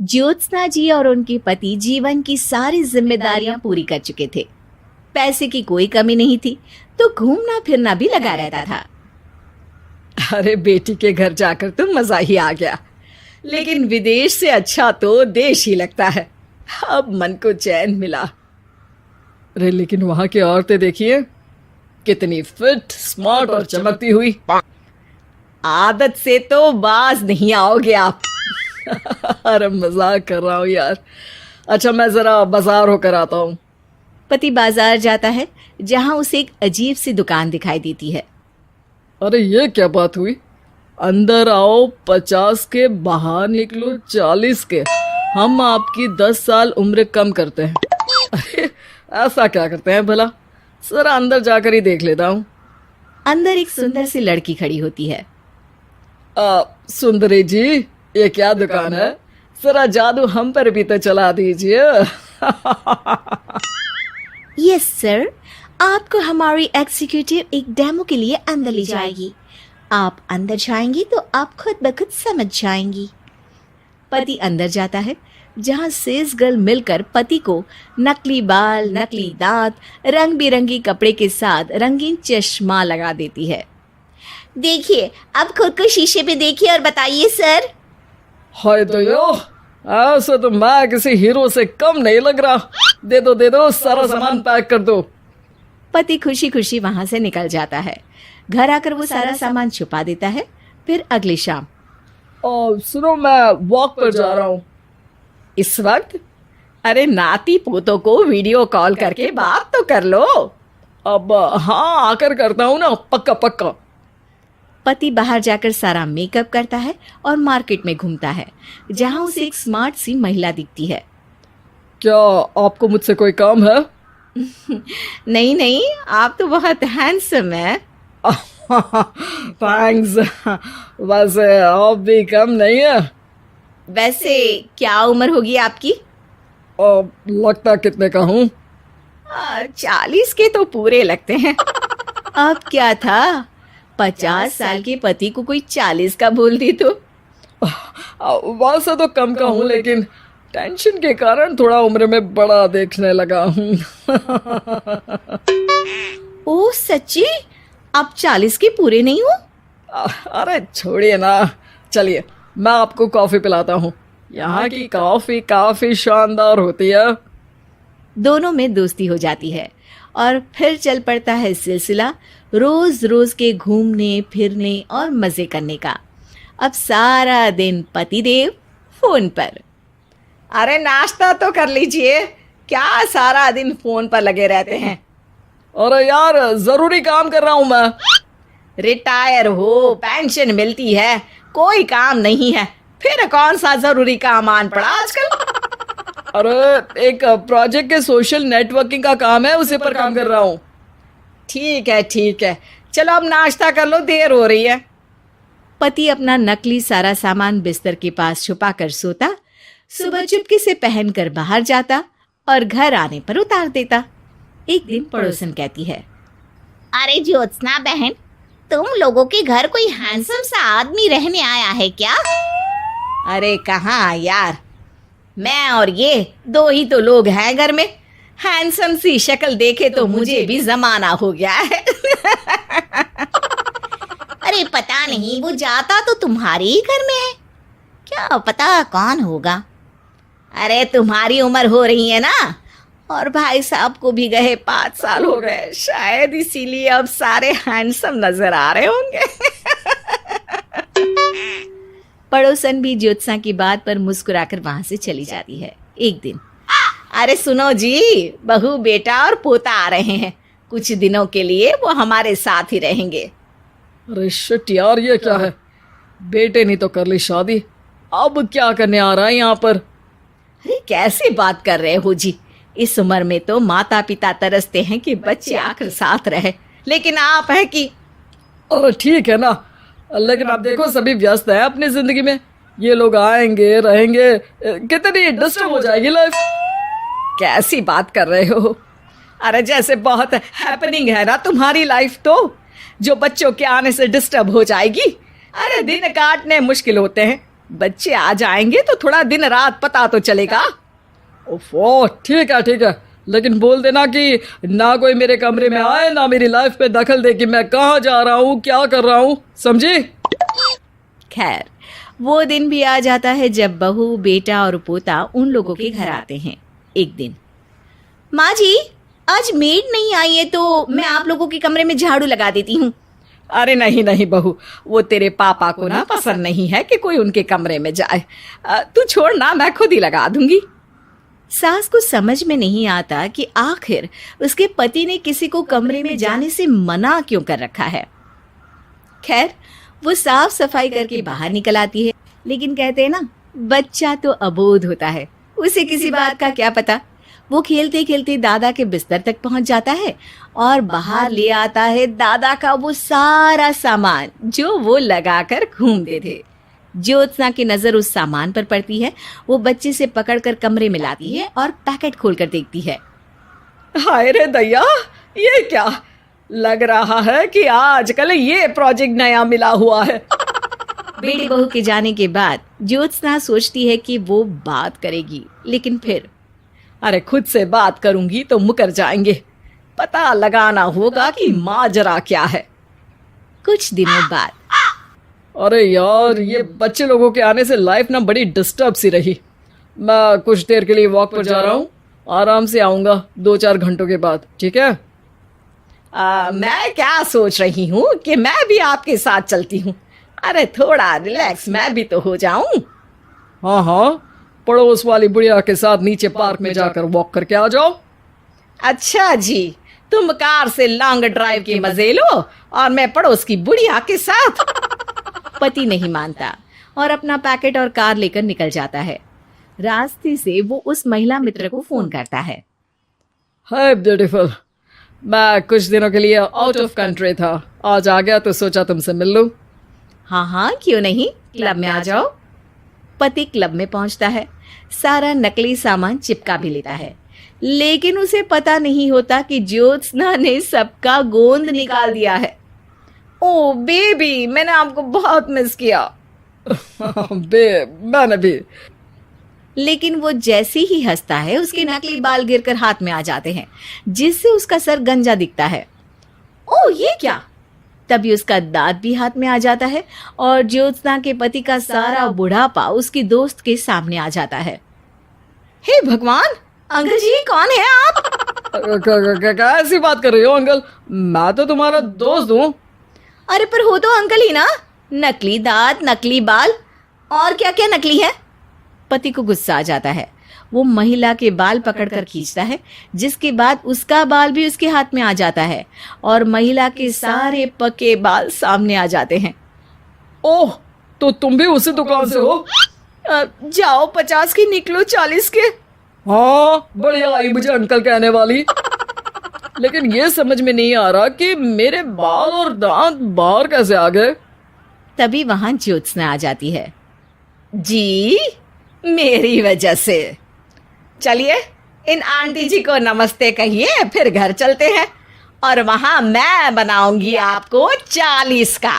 ज्योत्सना जी और उनके पति जीवन की सारी जिम्मेदारियां पूरी कर चुके थे। पैसे की कोई कमी नहीं थी, तो घूमना फिरना भी लगा रहता था। अरे बेटी के घर जाकर तो मजा ही आ गया, लेकिन विदेश से अच्छा तो देश ही लगता है। अब मन को चैन मिला। अरे लेकिन वहां की औरतें देखिए, कितनी फिट, स्मार्ट और चमकती हुई। आदत से तो बाज नहीं आओगे आप। अरे मजाक कर रहा हूँ यार। अच्छा मैं जरा बाजार होकर आता हूँ। पति बाजार जाता है, जहां उसे एक अजीब सी दुकान दिखाई देती है। अरे ये क्या बात हुई? अंदर आओ 50 के, बाहर निकलो 40 के। हम आपकी 10 साल उम्र कम करते हैं। अरे ऐसा क्या करते हैं भला? जरा अंदर जाकर ही देख लेता हूँ। अंदर एक सुंदर सी लड़की खड़ी होती है। सुंदरी जी, ये क्या दुकान है? जरा जादू हम पर भी तो चला दीजिए। यस सर, आपको हमारी एग्जीक्यूटिव एक डेमो के लिए अंदर ले जाएगी। आप अंदर जाएंगी तो आप खुद ब खुद समझ जाएंगी। पति अंदर जाता है, जहां सेल्स गर्ल मिलकर पति को नकली बाल, नकली दांत, रंग बिरंगी कपड़े के साथ रंगीन चश्मा लगा देती है। देखिए, अब खुद को शीशे पे देखिए और बताइए सर। हाय तो यो, ऐसा तो मैं किसी हीरो से कम नहीं लग रहा। दे दो, सारा सामान पैक कर दो। पति खुशी खुशी वहां से निकल जाता है। घर आकर वो सारा सामान छुपा देता है। फिर अगली शाम, सुनो मैं वॉक पर जा रहा हूँ। इस वक्त? अरे नाती पोतों को वीडियो कॉल करके बात तो कर लो। अब हाँ, आकर करता हूँ ना, पक्का पक्का। पति बाहर जाकर सारा मेकअप करता है और मार्केट में घूमता है, जहां उसे एक स्मार्ट सी महिला दिखती है। क्या आपको मुझसे कोई काम है? नहीं नहीं, आप तो बहुत हैंडसम हैं। थैंक्स। वैसे आप भी कम नहीं है। वैसे क्या उम्र होगी आपकी? लगता कितने का हूँ? 40 के तो पूरे लगते हैं। अब क्या था, 50 साल के पति को कोई 40 का बोल दी तो। वैसे तो कम का हूँ, लेकिन टेंशन के कारण थोड़ा उम्र में बड़ा देखने लगा हूँ। ओह सच्ची? आप 40 के पूरे नहीं हो? अरे छोड़िए ना, चलिए मैं आपको कॉफी पिलाता हूँ। यहाँ की कॉफी काफी शानदार होती है। दोनों में दोस्ती हो जाती है और फिर चल पड़ता है सिलसिला रोज रोज के घूमने फिरने और मजे करने का। अब सारा दिन पतिदेव फोन पर। अरे नाश्ता तो कर लीजिए, क्या सारा दिन फोन पर लगे रहते हैं? अरे यार जरूरी काम कर रहा हूं मैं। रिटायर हो, पेंशन मिलती है, कोई काम नहीं है, फिर कौन सा जरूरी काम आन पड़ा आजकल? अरे एक प्रोजेक्ट के सोशल नेटवर्किंग का काम है, उसी पर काम कर रहा हूँ। ठीक है, चलो अब नाश्ता कर लो, देर हो रही है। पति अपना नकली सारा सामान बिस्तर के पास छुपा कर सोता, सुबह चुपके से पहनकर बाहर जाता और घर आने पर उतार देता। एक दिन पड़ोसन कहती है, अरे ज्योत्सना बहन, तुम लोगों के घर कोई हैंडसम सा आदमी रहने आया है क्या? अरे कहाँ यार, मैं और ये दो ही तो लोग हैं घर में। हैंडसम सी शक्ल देखे तो मुझे भी जमाना हो गया है। अरे पता नहीं, वो जाता तो तुम्हारे ही घर में है, क्या पता कौन होगा। अरे तुम्हारी उम्र हो रही है ना, और भाई साहब को भी गए 5 साल हो गए, शायद इसीलिए अब सारे हैंडसम नजर आ रहे होंगे। पड़ोसन भी ज्योत्सना की बात पर मुस्कुराकर वहां से चली जाती है। एक दिन, अरे सुनो जी, बहू बेटा और पोता आ रहे हैं, कुछ दिनों के लिए वो हमारे साथ ही रहेंगे। अरे शिट यार, ये क्या है? बेटे ने तो कर ली शादी, अब क्या करने आ रहा है यहाँ पर? अरे कैसी बात कर रहे हो जी, इस उम्र में तो माता पिता तरसते हैं कि बच्चे आकर साथ रहे, लेकिन आप है कि। अरे ठीक है ना, लेकिन आप देखो सभी व्यस्त हैं अपनी जिंदगी में। ये लोग आएंगे रहेंगे, कितनी डिस्टर्ब हो जाएगी लाइफ। कैसी बात कर रहे हो? अरे जैसे बहुत हैपनिंग है ना तुम्हारी लाइफ, तो जो बच्चों के आने से डिस्टर्ब हो जाएगी। अरे दिन काटने मुश्किल होते हैं, बच्चे आ जाएंगे तो थोड़ा दिन रात पता तो चलेगा। ओफो, ठीक है, लेकिन बोल देना कि ना कोई मेरे कमरे में आए, ना मेरी लाइफ पे दखल दे कि मैं कहाँ जा रहा हूँ, क्या कर रहा हूँ, समझी? खैर, वो दिन भी आ जाता है जब बहू, बेटा और पोता उन लोगों के घर आते हैं। एक दिन, माँ जी, आज मेड नहीं आई है तो मैं आप लोगों के कमरे में झाड़ू लगा देती हूँ। अरे नहीं बहू, वो तेरे पापा को ना पसंद नहीं है कि कोई उनके कमरे में जाए। तू छोड़ ना, मैं खुद ही लगा दूंगी। सास को समझ में नहीं आता कि आखिर उसके पति ने किसी को कमरे में जाने से मना क्यों कर रखा है। खैर, वो साफ सफाई करके बाहर निकल आती है, लेकिन कहते हैं ना, बच्चा तो अबोध होता है, उसे किसी बात का क्या पता। वो खेलते खेलते दादा के बिस्तर तक पहुंच जाता है और बाहर ले आता है दादा का वो सारा सामान जो वो लगाकर घूमते थे। ज्योत्सना की नजर उस सामान पर पड़ती है। वो बच्चे से पकड़कर कमरे में लाती है और पैकेट खोलकर देखती है। हाय रे दैया, ये क्या लग रहा है कि आजकल ये प्रोजेक्ट नया मिला हुआ है। बेटी बहू के जाने के बाद ज्योत्सना सोचती है कि वो बात करेगी, लेकिन फिर अरे खुद से बात करूंगी तो मुकर जाएंगे। पता लगाना होगा कि माजरा क्या है। कुछ दिनों बाद, अरे यार, ये बच्चे लोगों के आने से लाइफ ना बड़ी डिस्टर्ब सी रही। मैं कुछ देर के लिए वॉक पर जा रहा हूँ, आराम से आऊँगा 2-4 घंटों के बाद, ठीक है? मैं क्या सोच रही हूँ कि मैं भी आपके साथ चलती हूँ। अरे थोड़ा रिलैक्स मैं भी तो हो जाऊं। हाँ, पड़ोस वाली बुढ़िया के साथ नीचे पार्क में जाकर वॉक करके आ जाओ। अच्छा जी, तुम कार से लॉन्ग ड्राइव के मजे लो और मैं पड़ोस की बुढ़िया के साथ। पति नहीं मानता और अपना पैकेट और कार लेकर निकल जाता है। रास्ते से वो उस महिला मित्र को फोन करता है। हाय ब्यूटीफुल, मैं कुछ दिनों के लिए आउट ऑफ कंट्री था, आज आ गया तो सोचा तुमसे मिल लूं। हाँ, क्यों नहीं, क्लब में आ जाओ। पति क्लब में पहुंचता है, सारा नकली सामान चिपका भी लेता है, लेकिन उसे पता नहीं होता कि ज्योत्सना ने सबका गोंद निकाल दिया है। ओ बेबी, मैंने आपको बहुत मिस किया। मैंने भी। लेकिन वो जैसे ही हंसता है, उसके नकली बाल गिरकर हाथ में आ जाते हैं, जिससे उसका सर गंजा दिखता है। ओ ये क्या! तभी उसका दांत भी हाथ में आ जाता है और ज्योत्सना के पति का सारा बुढ़ापा उसकी दोस्त के सामने आ जाता है। हे भगवान, अंकल जी कौन है आप? कैसी बात कर रही हो अंकल, मैं तो तुम्हारा दोस्त हूँ। अरे पर हो तो अंकल ही ना, नकली दांत, नकली बाल और क्या क्या नकली है। पति को गुस्सा आ जाता है। वो महिला के बाल पकड़कर खींचता है, जिसके बाद उसका बाल भी उसके हाथ में आ जाता है और महिला के सारे पके बाल सामने आ जाते हैं। ओह, तो तुम भी उसी दुकान से हो? जाओ 50 की निकलो 40 के। हाँ, बढ़िया आई मुझे अंकल कहने वाली। लेकिन ये समझ में नहीं आ रहा कि मेरे बाल और दांत बाहर कैसे आ गए। तभी वहां ज्योत्सना आ जाती है। जी, मेरी वजह से। चलिए इन आंटी जी को नमस्ते कहिए, फिर घर चलते हैं और वहां मैं बनाऊंगी आपको 40 का।